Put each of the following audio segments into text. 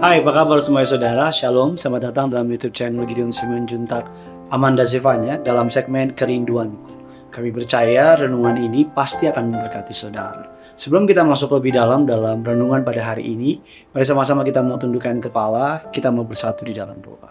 Hai, apa kabar semuanya saudara? Shalom, selamat datang dalam YouTube channel Gideon Simeon Juntak Amanda Zevanya dalam segmen Kerinduanku. Kami percaya renungan ini pasti akan memberkati saudara. Sebelum kita masuk lebih dalam renungan pada hari ini, mari sama-sama kita mau tundukkan kepala, kita mau bersatu di dalam doa.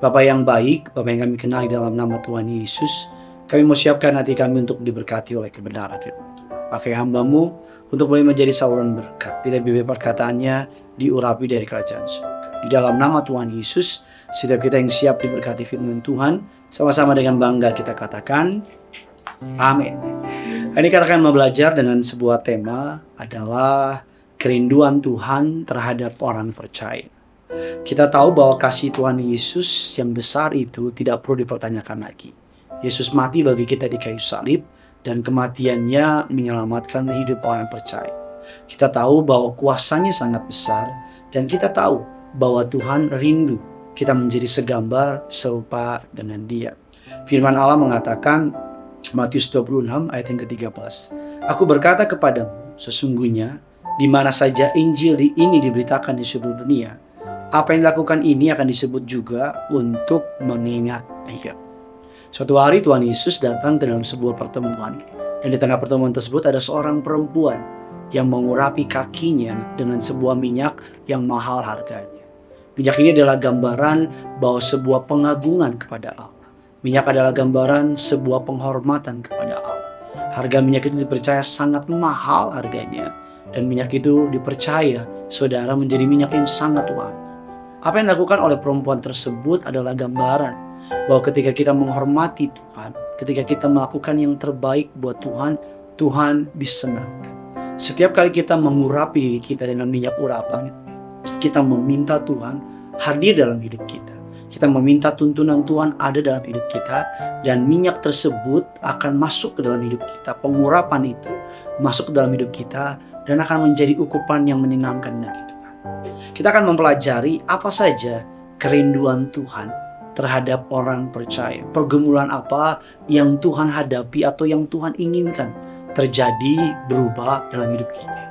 Bapa yang baik, Bapa yang kami kenal di dalam nama Tuhan Yesus, kami mau siapkan hati kami untuk diberkati oleh kebenaran firman Tuhan. Pakai hamba-Mu untuk boleh menjadi saluran berkat. Tidak bibir perkataannya diurapi dari kerajaan surga. Di dalam nama Tuhan Yesus, setiap kita yang siap diberkati firman Tuhan, sama-sama dengan bangga kita katakan, amin. Hari ini kita akan belajar dengan sebuah tema adalah kerinduan Tuhan terhadap orang percaya. Kita tahu bahwa kasih Tuhan Yesus yang besar itu tidak perlu dipertanyakan lagi. Yesus mati bagi kita di kayu salib, dan kematiannya menyelamatkan hidup orang percaya. Kita tahu bahwa kuasanya sangat besar, dan kita tahu bahwa Tuhan rindu kita menjadi segambar serupa dengan Dia. Firman Allah mengatakan, Matius 26 ayat yang ke-13, Aku berkata kepadamu, sesungguhnya di mana saja Injil ini diberitakan di seluruh dunia, apa yang dilakukan ini akan disebut juga untuk mengingat Dia. Suatu hari Tuhan Yesus datang ke dalam sebuah pertemuan, dan di tengah pertemuan tersebut ada seorang perempuan yang mengurapi kakinya dengan sebuah minyak yang mahal harganya. Minyak ini adalah gambaran bahwa sebuah pengagungan kepada Allah. Minyak adalah gambaran sebuah penghormatan kepada Allah. Harga minyak itu dipercaya sangat mahal harganya, dan minyak itu dipercaya saudara menjadi minyak yang sangat wangi. Apa yang dilakukan oleh perempuan tersebut adalah gambaran bahwa ketika kita menghormati Tuhan, ketika kita melakukan yang terbaik buat Tuhan, Tuhan disenangkan. Setiap kali kita mengurapi diri kita dengan minyak urapan, kita meminta Tuhan hadir dalam hidup kita. Kita meminta tuntunan Tuhan ada dalam hidup kita, dan minyak tersebut akan masuk ke dalam hidup kita. Pengurapan itu masuk ke dalam hidup kita dan akan menjadi ukupan yang menyenangkan bagi Tuhan. Kita akan mempelajari apa saja kerinduan Tuhan terhadap orang percaya. Pergumulan apa yang Tuhan hadapi atau yang Tuhan inginkan terjadi berubah dalam hidup kita.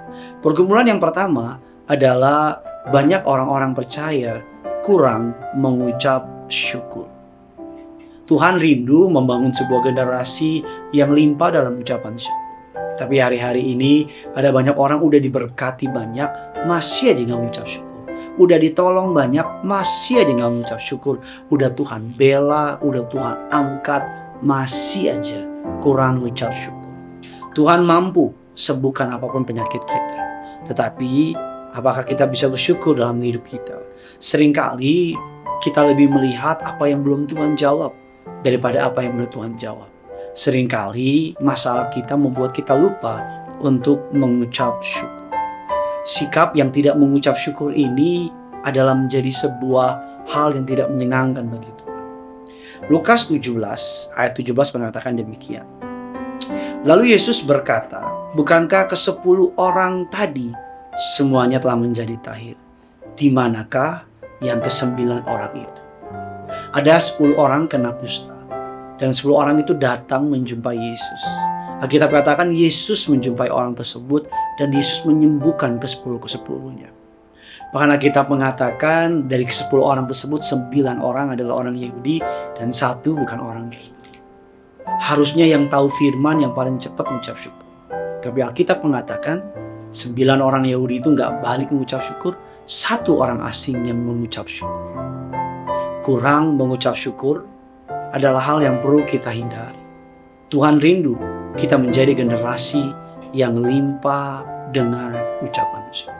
Pergumulan yang pertama adalah banyak orang-orang percaya kurang mengucap syukur. Tuhan rindu membangun sebuah generasi yang limpah dalam ucapan syukur. Tapi hari-hari ini ada banyak orang udah diberkati banyak, masih aja gak mengucap syukur. Udah ditolong banyak, masih aja gak mengucap syukur. Udah Tuhan bela, udah Tuhan angkat, masih aja kurang mengucap syukur. Tuhan mampu sembuhkan apapun penyakit kita, tetapi apakah kita bisa bersyukur dalam hidup kita? Seringkali kita lebih melihat apa yang belum Tuhan jawab daripada apa yang belum Tuhan jawab. Seringkali masalah kita membuat kita lupa untuk mengucap syukur. Sikap yang tidak mengucap syukur ini adalah menjadi sebuah hal yang tidak menyenangkan bagi Tuhan. Lukas 17 ayat 17 mengatakan demikian. Lalu Yesus berkata, bukankah ke-10 orang tadi semuanya telah menjadi tahir? Di manakah yang ke-9 orang itu? Ada 10 orang kena kusta, dan 10 orang itu datang menjumpai Yesus. Alkitab katakan Yesus menjumpai orang tersebut dan Yesus menyembuhkan ke-10-nya. Bahkan Alkitab mengatakan dari ke-10 orang tersebut 9 orang adalah orang Yahudi dan 1 bukan orang Yahudi. Harusnya yang tahu firman yang paling cepat mengucap syukur. Tapi Alkitab mengatakan 9 orang Yahudi itu gak balik mengucap syukur, 1 orang asing yang mengucap syukur. Kurang mengucap syukur adalah hal yang perlu kita hindari. Tuhan rindu kita menjadi generasi yang limpah dengan ucapan syukur.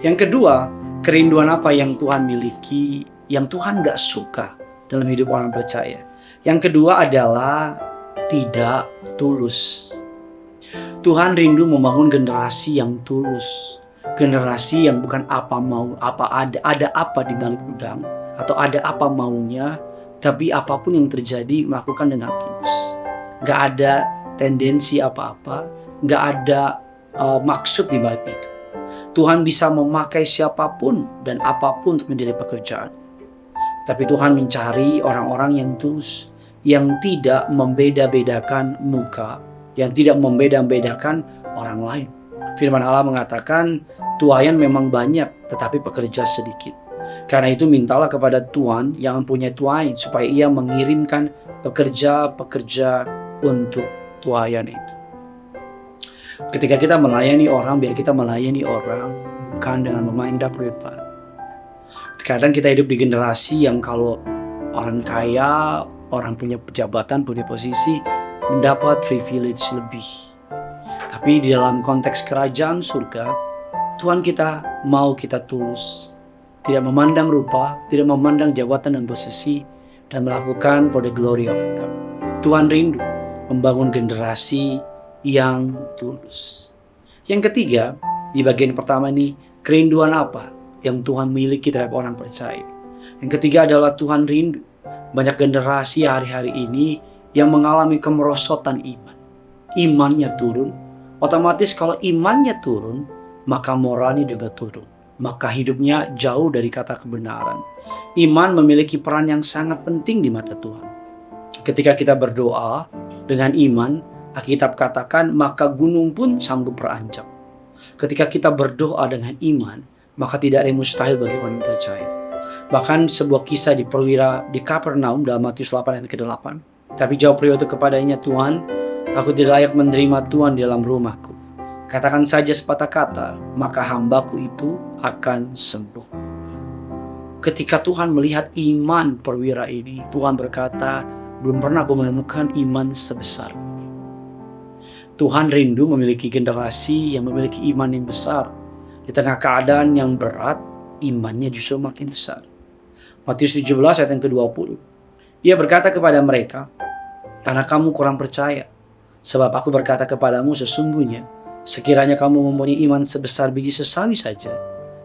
Yang kedua, kerinduan apa yang Tuhan miliki, yang Tuhan gak suka dalam hidup orang percaya? Yang kedua adalah tidak tulus. Tuhan rindu membangun generasi yang tulus. Generasi yang bukan apa mau, apa ada apa di balik udang, atau ada apa maunya, tapi apapun yang terjadi melakukan dengan tulus. Gak ada tendensi apa-apa, gak ada maksud di balik itu. Tuhan bisa memakai siapapun dan apapun untuk menjadi pekerjaan. Tapi Tuhan mencari orang-orang yang tulus, yang tidak membeda-bedakan muka, yang tidak membeda-bedakan orang lain. Firman Allah mengatakan tuaian memang banyak tetapi pekerja sedikit. Karena itu mintalah kepada Tuhan yang mempunyai tuaian supaya ia mengirimkan pekerja-pekerja untuk tuaian itu. Ketika kita melayani orang, biar kita melayani orang bukan dengan memandang rupa. Kadang kita hidup di generasi yang kalau orang kaya, orang punya jabatan, punya posisi, mendapat privilege lebih. Tapi di dalam konteks kerajaan surga, Tuhan kita mau kita tulus. Tidak memandang rupa, tidak memandang jabatan dan posisi, dan melakukan for the glory of God. Tuhan rindu membangun generasi yang tulus. Yang ketiga, di bagian pertama ini, kerinduan apa yang Tuhan miliki terhadap orang percaya. Yang ketiga adalah Tuhan rindu banyak generasi hari-hari ini yang mengalami kemerosotan iman. Imannya turun. Otomatis kalau imannya turun, maka moralnya juga turun. Maka hidupnya jauh dari kata kebenaran. Iman memiliki peran yang sangat penting di mata Tuhan. Ketika kita berdoa dengan iman, Alkitab katakan maka gunung pun sanggup beranjak. Ketika kita berdoa dengan iman, maka tidak ada yang mustahil bagi orang yang percaya. Bahkan sebuah kisah di perwira di Kapernaum dalam Matius 8 ayat ke-8. Tapi jawab perwira itu kepadanya, Tuhan, aku tidak layak menerima Tuhan di dalam rumahku. Katakan saja sepatah kata, maka hambaku itu akan sembuh. Ketika Tuhan melihat iman perwira ini, Tuhan berkata, belum pernah aku menemukan iman sebesar ini. Tuhan rindu memiliki generasi yang memiliki iman yang besar. Di tengah keadaan yang berat, imannya justru makin besar. Matius 17 ayat yang ke-20. Ia berkata kepada mereka, karena kamu kurang percaya. Sebab aku berkata kepadamu sesungguhnya, sekiranya kamu mempunyai iman sebesar biji sesawi saja,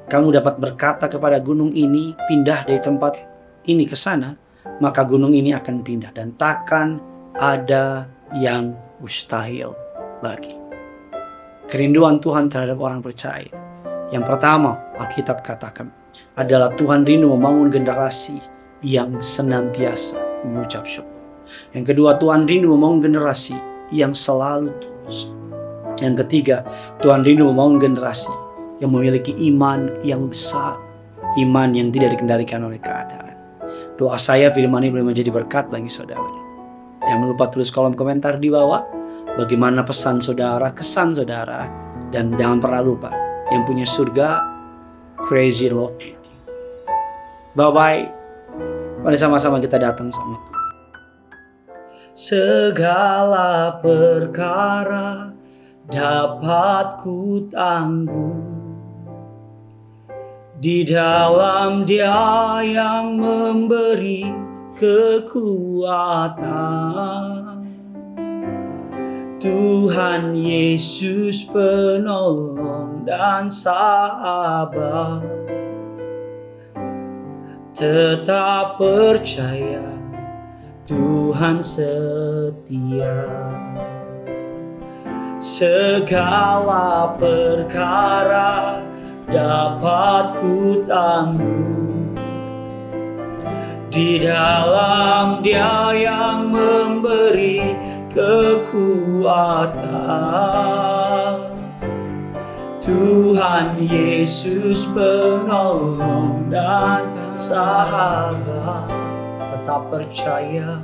kamu dapat berkata kepada gunung ini, pindah dari tempat ini ke sana, maka gunung ini akan pindah. Dan takkan ada yang mustahil bagi. Kerinduan Tuhan terhadap orang percaya. Yang pertama, Alkitab katakan adalah Tuhan rindu membangun generasi yang senantiasa mengucap syukur. Yang kedua, Tuhan rindu membangun generasi yang selalu tulus. Yang ketiga, Tuhan rindu membangun generasi yang memiliki iman yang besar, iman yang tidak dikendalikan oleh keadaan. Doa saya firman ini boleh menjadi berkat bagi saudara. Jangan lupa tulis kolom komentar di bawah bagaimana pesan saudara, kesan saudara, dan jangan pernah lupa yang punya surga, crazy love you. Bye-bye. Mari sama-sama kita datang sama Tuhan. Segala perkara dapat ku tanggung di dalam Dia yang memberi kekuatan. Tuhan Yesus penolong dan sahabat. Tetap percaya Tuhan setia. Segala perkara dapat ku tanggung di dalam Dia yang memberi kekuatan. Tuhan Yesus penolong dan sahabat. Tetap percaya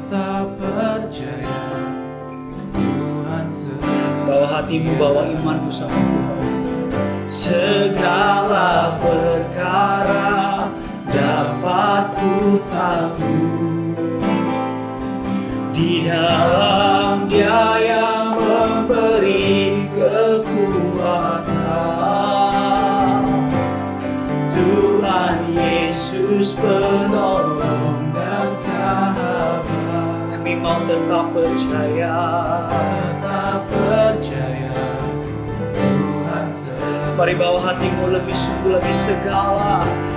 Tuhan setia. Bawa hatimu, bawa imanmu sama Tuhan. Segala perkara dapat ku tanggung di dalam Dia yang memberi kekuatan. Tuhan Yesus penolong dan sahabat. Kami mau tetap percaya Tuhan setia. Mari bawa hatimu lebih sungguh lagi.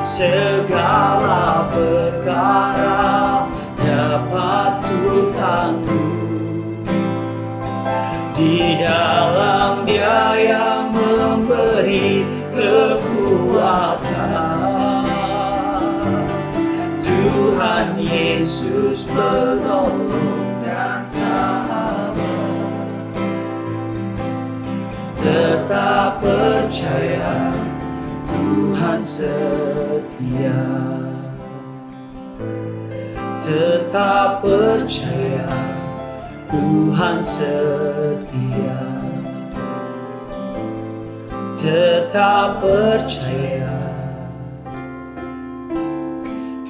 Segala perkara dapat ku tanggung di dalam Dia yang memberi kekuatan. Tuhan Yesus penolong dan sahabat. Tetap percaya Tuhan setia. Tetap percaya Tuhan setia. Tetap percaya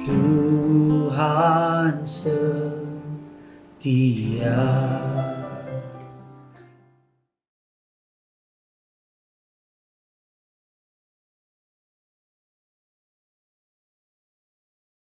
Tuhan setia.